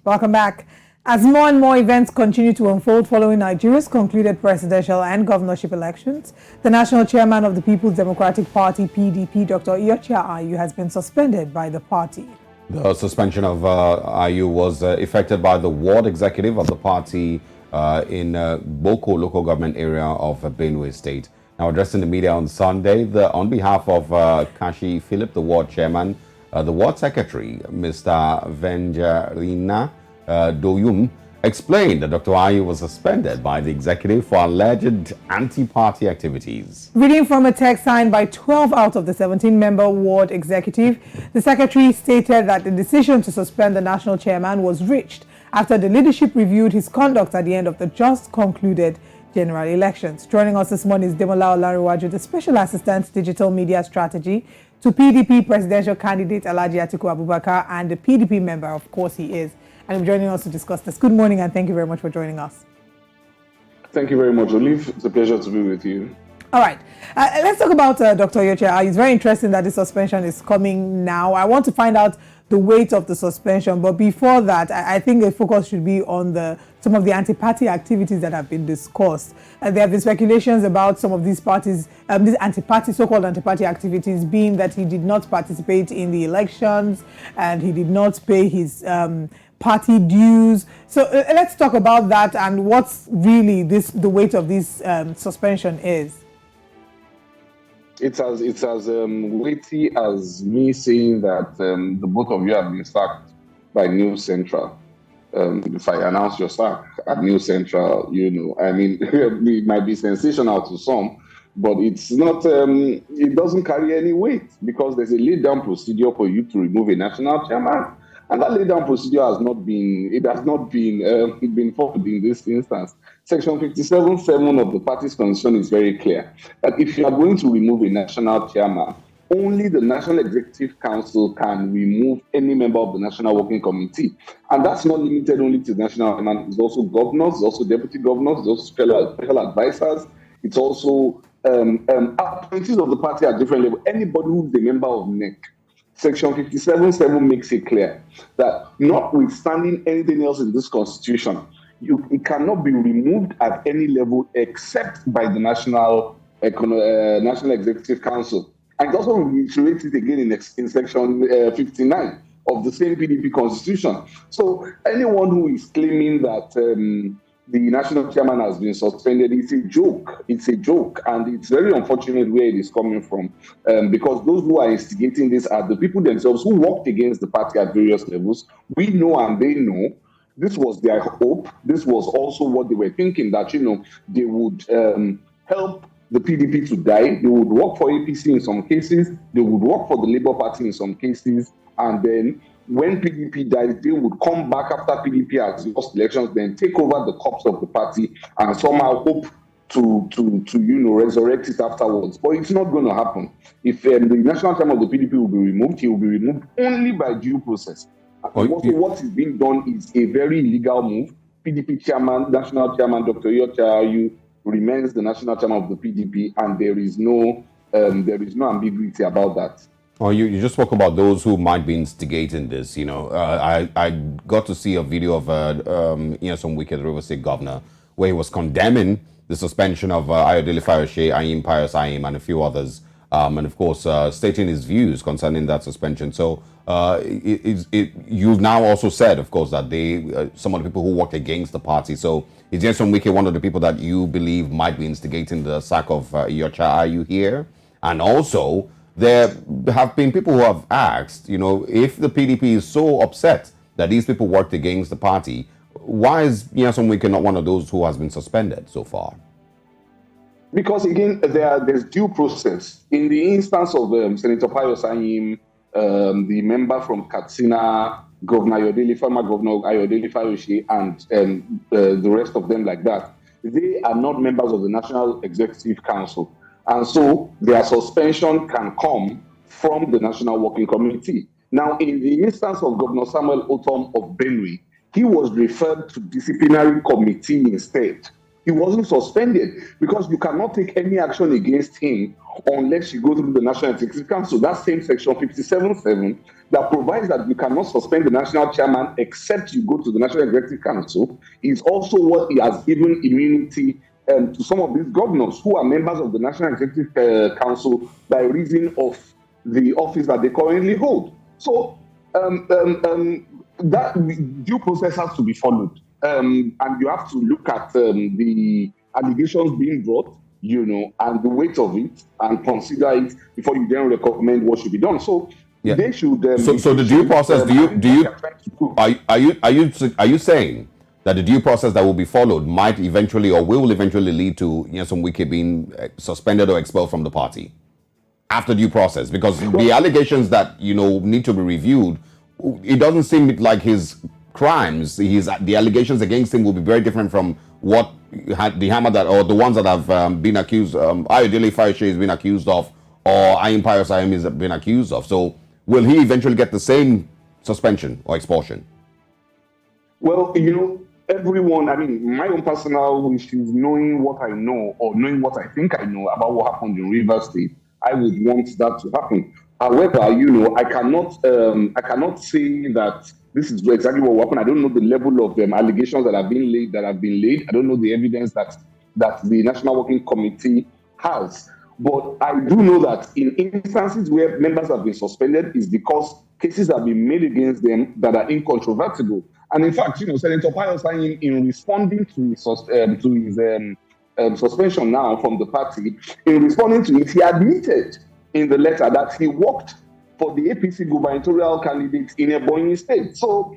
Welcome back. As more and more events continue to unfold following Nigeria's concluded presidential and governorship elections, the national chairman of the People's Democratic Party, PDP, Dr. Iyorchia Ayu, has been suspended by the party. The suspension of Ayu was effected by the ward executive of the party in Boko local government area of Benue State. Now, addressing the media on Sunday, on behalf of Kashi Philip, the ward chairman, the ward secretary, Mr. Venjarina Doyum, explained that Dr. Ayu was suspended by the executive for alleged anti-party activities. Reading from a text signed by 12 out of the 17-member ward executive, the secretary stated that the decision to suspend the national chairman was reached after the leadership reviewed his conduct at the end of the just concluded general elections. Joining us this morning is Demola Olariwaju, the Special Assistant Digital Media Strategy to PDP presidential candidate Alhaji Atiku Abubakar, and the PDP member, of course he is. And joining us to discuss this. Good morning, and thank you very much for joining us. Thank you very much, Olive. It's a pleasure to be with you. All right. Let's talk about Dr. Iyorchia. It's very interesting that the suspension is coming now. I want to find out the weight of the suspension. But before that, I think the focus should be on some of the anti-party activities that have been discussed. There have been speculations about some of these parties, these anti-party, so-called anti-party activities, being that he did not participate in the elections and he did not pay his party dues. So let's talk about that and what's really the weight of this suspension is. It's as weighty as me saying that the both of you have been sacked by News Central. If I announce your sack at News Central, I mean, it might be sensational to some, but it's not. It doesn't carry any weight because there's a laid-down procedure for you to remove a national chairman. And that laid-down procedure has not been followed in this instance. Section 57(7) of the party's constitution is very clear that if you are going to remove a national chairman, only the National Executive Council can remove any member of the National Working Committee. And that's not limited only to the national chairman. It's also governors, it's also deputy governors, it's also special advisors, it's also appointees of the party at different levels. Anybody who's a member of NEC. Section 57(7) makes it clear that notwithstanding anything else in this constitution, it cannot be removed at any level except by the National Executive Council. And it also reiterates it again in Section 59 of the same PDP constitution. So anyone who is claiming that the national chairman has been suspended, it's a joke. It's a joke, and it's very unfortunate where it is coming from, because those who are instigating this are the people themselves who worked against the party at various levels. We know and they know. This was their hope. This was also what they were thinking, that, they would help the PDP to die. They would work for APC in some cases. They would work for the Labour Party in some cases. And then when PDP dies, they would come back after PDP has lost elections, then take over the corpse of the party and somehow hope to resurrect it afterwards. But it's not going to happen. If the national chairman of the PDP will be removed, he will be removed only by due process. What is being done is a very illegal move. PDP chairman, national chairman, Dr. Iyorchia Ayu, remains the national chairman of the PDP, and there is no ambiguity about that. Oh, you just spoke about those who might be instigating this. I got to see a video of some wicked River State governor where he was condemning the suspension of Ayodele Fayose, Ayim Pius Ayim, and a few others, and of course stating his views concerning that suspension. So you've now also said, of course, that some of the people who worked against the party. So is Nyesom Wike one of the people that you believe might be instigating the sack of Iyorchia Ayu here? And also, there have been people who have asked, if the PDP is so upset that these people worked against the party, why is Nyesom Wike not one of those who has been suspended so far? Because again, there's due process. In the instance of Senator Pius Ayim, the member from Katsina, former Governor Ayodele Fayose, and the rest of them like that, they are not members of the National Executive Council. And so their suspension can come from the National Working Committee. Now, in the instance of Governor Samuel Otom of Benue, he was referred to disciplinary committee instead. He wasn't suspended because you cannot take any action against him unless you go through the National Executive Council. That same section 57.7 that provides that you cannot suspend the national chairman except you go to the National Executive Council is also what he has given immunity to some of these governors who are members of the National Executive Council by reason of the office that they currently hold. So that due process has to be followed. And you have to look at the allegations being brought, and the weight of it, and consider it before you then recommend what should be done. So they should. So the due process. Are you saying that the due process that will be followed might eventually or will eventually lead to some Wike being suspended or expelled from the party after due process? Because the allegations that need to be reviewed, it doesn't seem like his crimes, the allegations against him will be very different from what the hammer that, or the ones that have been accused, Iyorchia Ayu has been accused of, or Iyorchia Ayu has been accused of. So will he eventually get the same suspension or expulsion? Well, everyone, my own personal wish is knowing what I know or knowing what I think I know about what happened in Rivers State. I would want that to happen. However, I cannot say that this is exactly what happened. I don't know the level of allegations that have been laid. I don't know the evidence that the National Working Committee has. But I do know that in instances where members have been suspended is because cases have been made against them that are incontrovertible. And in fact, Senator Ayu, in responding to his suspension now from the party, in responding to it, he admitted in the letter that he worked for the APC gubernatorial candidate in Ebonyi State. So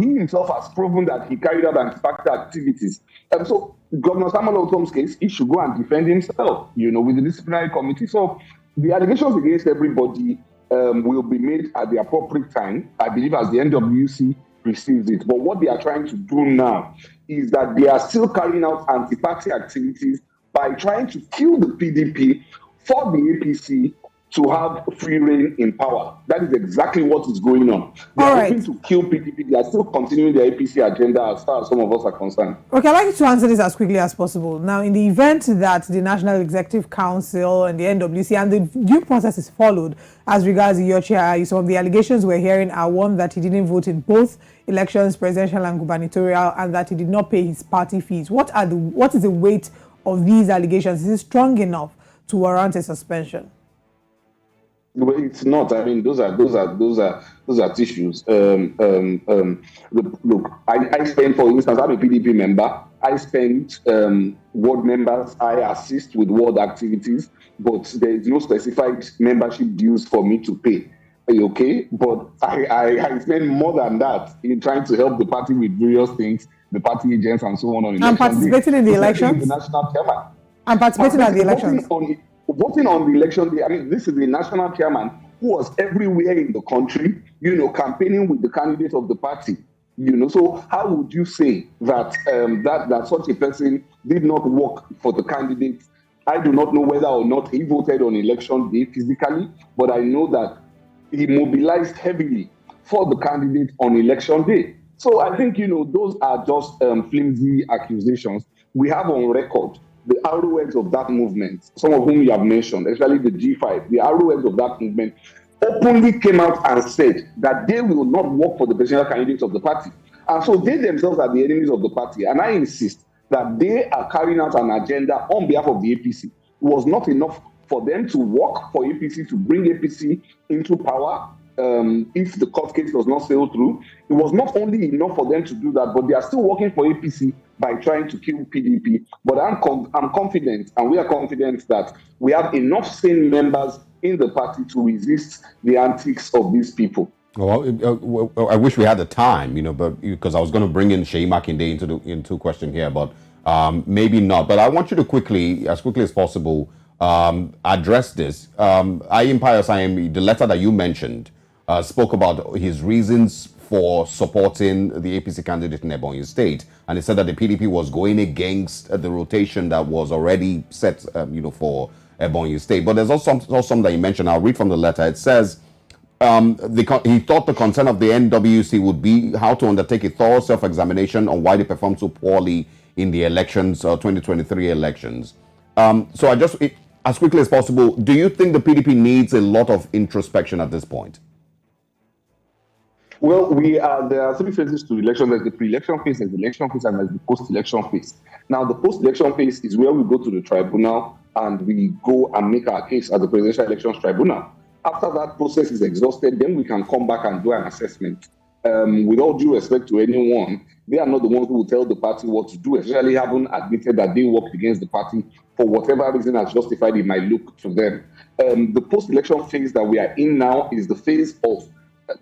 he himself has proven that he carried out anti-party activities. So Governor Samuel Otom's case, he should go and defend himself, with the disciplinary committee. So the allegations against everybody will be made at the appropriate time, I believe, as the NWC receives it. But what they are trying to do now is that they are still carrying out anti-party activities by trying to kill the PDP for the APC to have free reign in power. That is exactly what is going on. They are hoping to kill PDP. They are still continuing their APC agenda as far as some of us are concerned. Okay, I'd like you to answer this as quickly as possible. Now, in the event that the National Executive Council and the NWC and the due process is followed as regards Iyorchia Ayu, some of the allegations we're hearing are one, that he didn't vote in both elections, presidential and gubernatorial, and that he did not pay his party fees. What is the weight of these allegations? Is it strong enough to warrant a suspension? Well, it's not. Those are tissues. Look, I spend, for instance, I'm a PDP member. I spend ward members. I assist with ward activities, but there is no specified membership dues for me to pay. Okay, but I spend more than that in trying to help the party with various things, the party agents and so on. And participating in the elections. The national chairman. And participating at the elections. Voting on the election day, this is the national chairman who was everywhere in the country, campaigning with the candidate of the party. So how would you say that that such a person did not work for the candidate? I do not know whether or not he voted on election day physically, but I know that he mobilized heavily for the candidate on election day. So I think, those are just flimsy accusations. We have on record the ROS of that movement, some of whom you have mentioned, especially the G5, the ROS of that movement, openly came out and said that they will not work for the presidential candidates of the party. And so they themselves are the enemies of the party. And I insist that they are carrying out an agenda on behalf of the APC. It was not enough for them to work for APC, to bring APC into power if the court case does not sail through. It was not only enough for them to do that, but they are still working for APC by trying to kill PDP. But I'm confident, and we are confident, that we have enough sane members in the party to resist the antics of these people. Well, I wish we had the time, but because I was going to bring in Seyi Makinde into question here, but maybe not. But I want you to as quickly as possible, address this. Iyorchia Ayu, the letter that you mentioned, spoke about his reasons for supporting the APC candidate in Ebonyi State, and he said that the PDP was going against the rotation that was already set, for Ebonyi State. But there's also something that you mentioned. I'll read from the letter. It says he thought the concern of the NWC would be how to undertake a thorough self-examination on why they performed so poorly in the elections, 2023 elections. So as quickly as possible, do you think the PDP needs a lot of introspection at this point? Well, there are three phases to election. There's the pre-election phase, there's the election phase, and there's the post-election phase. Now, the post-election phase is where we go to the tribunal and we go and make our case at the Presidential Elections Tribunal. After that process is exhausted, then we can come back and do an assessment. With all due respect to anyone, they are not the ones who will tell the party what to do, especially having admitted that they worked against the party for whatever reason as justified it might look to them. The post-election phase that we are in now is the phase of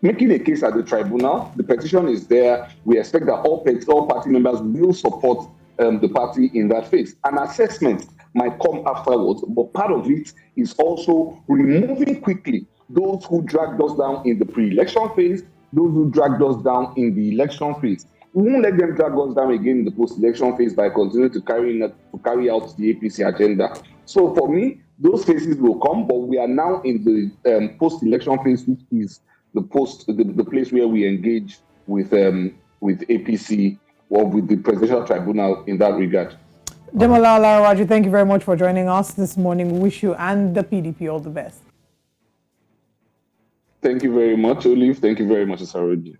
making a case at the tribunal. The petition is there. We expect that all party members will support the party in that phase. An assessment might come afterwards, but part of it is also removing quickly those who dragged us down in the pre-election phase, those who dragged us down in the election phase. We won't let them drag us down again in the post-election phase by continuing to carry out the APC agenda. So for me, those phases will come, but we are now in the post-election phase, which is the place where we engage with APC or with the Presidential Tribunal in that regard. Demola Olarawaju, thank you very much for joining us this morning. We wish you and the PDP all the best. Thank you very much, Olive. Thank you very much, Saroji.